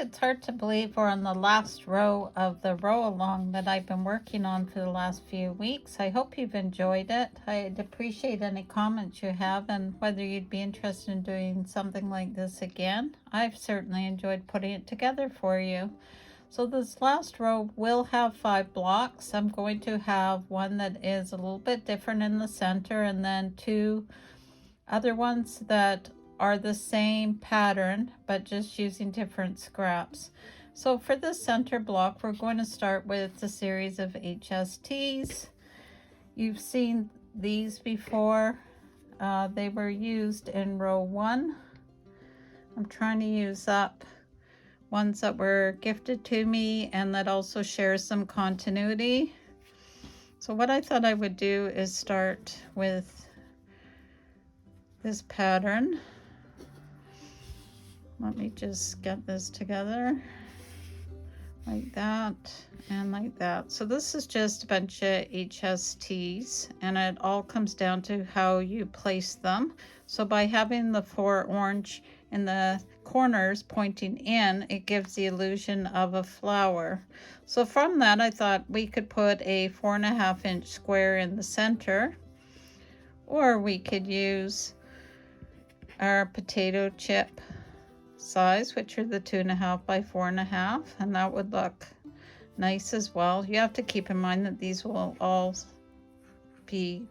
it's hard to believe we're on the last row of the row along that I've been working on for the last few weeks. I hope you've enjoyed it. I'd appreciate any comments you have and whether you'd be interested in doing something like this again. I've certainly enjoyed putting it together for you. So this last row will have 5 blocks. I'm going to have one that is a little bit different in the center, and then 2 other ones that are the same pattern but just using different scraps. So for the center block, we're going to start with a series of HSTs. You've seen these before. They were used in row 1. I'm trying to use up ones that were gifted to me and that also share some continuity. So what I thought I would do is start with this pattern. Let me just get this together like that and like that. So this is just a bunch of HSTs, and it all comes down to how you place them. So by having the 4 orange in the corners pointing in, it gives the illusion of a flower. So from that, I thought we could put a 4.5 inch square in the center, or we could use our potato chip size, which are the 2.5 by 4.5, and that would look nice as well. You have to keep in mind that these will all be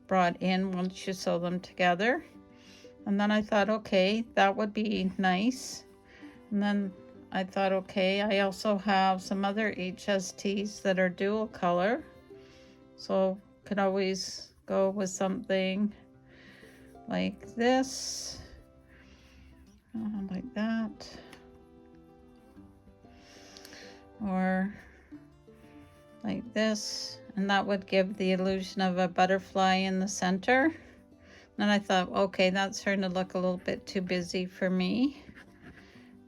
brought in once you sew them together. And then I thought, okay, that would be nice. And then I thought, okay, I also have some other HSTs that are dual color, so could always go with something like this, like that, or like this, and that would give the illusion of a butterfly in the center. Then I thought, okay, that's starting to look a little bit too busy for me.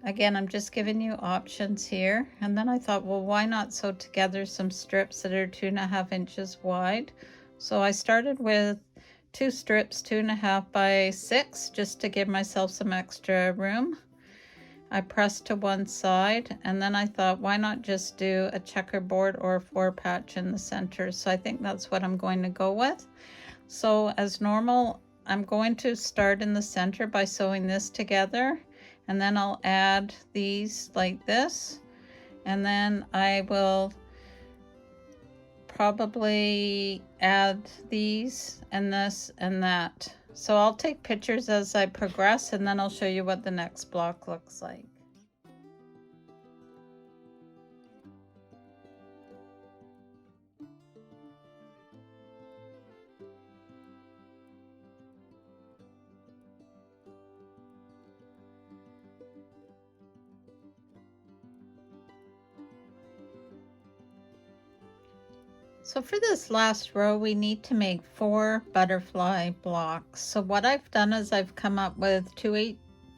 Again, I'm just giving you options here. And then I thought, well, why not sew together some strips that are 2.5 inches wide? So I started with 2 strips, 2.5 by 6, just to give myself some extra room. I pressed to one side, and then I thought, why not just do a checkerboard or a 4 patch in the center? So I think that's what I'm going to go with. So as normal, I'm going to start in the center by sewing this together, and then I'll add these like this, and then I will probably add these and this and that. So I'll take pictures as I progress, and then I'll show you what the next block looks like. So for this last row, we need to make 4 butterfly blocks. So what I've done is I've come up with two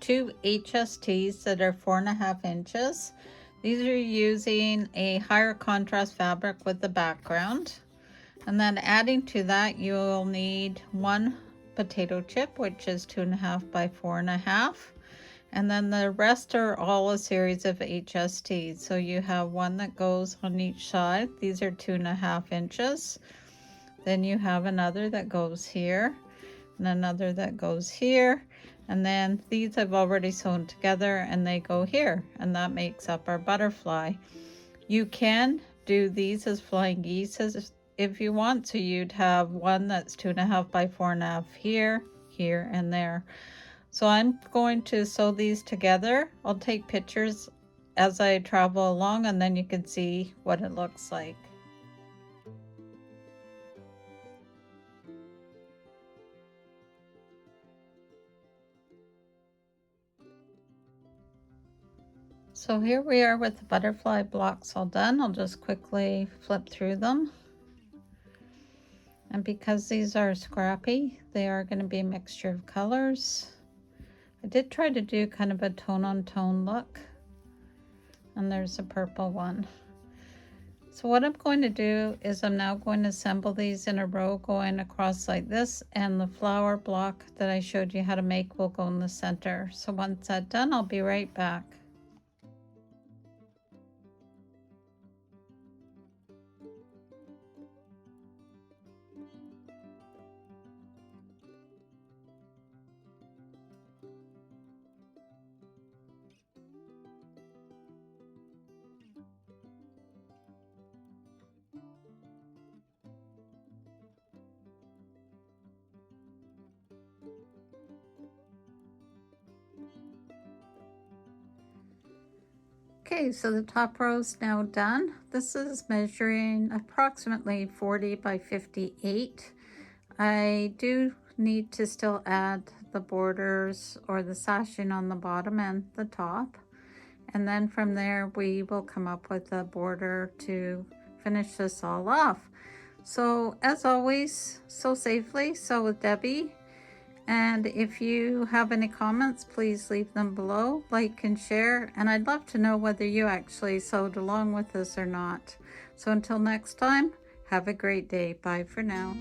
HSTs that are 4.5 inches. These are using a higher contrast fabric with the background. And then adding to that, you'll need 1 potato chip, which is 2.5 by 4.5. And then the rest are all a series of HSTs. So you have one that goes on each side. These are 2.5 inches. Then you have another that goes here, and another that goes here. And then these I've already sewn together and they go here, and that makes up our butterfly. You can do these as flying geese if you want. So you'd have one that's 2.5 by 4.5 here, here, and there. So I'm going to sew these together. I'll take pictures as I travel along, and then you can see what it looks like. So here we are with the butterfly blocks all done. I'll just quickly flip through them. And because these are scrappy, they are going to be a mixture of colors. I did try to do kind of a tone-on-tone look, and there's a purple one. So what I'm going to do is I'm now going to assemble these in a row going across like this, and the flower block that I showed you how to make will go in the center. So once that's done, I'll be right back. Okay, so the top row is now done. This is measuring approximately 40 by 58. I do need to still add the borders or the sashing on the bottom and the top. And then from there, we will come up with a border to finish this all off. So as always, sew safely, sew with Debbie. And if you have any comments, please leave them below, like and share. And I'd love to know whether you actually sewed along with us or not. So until next time, have a great day. Bye for now.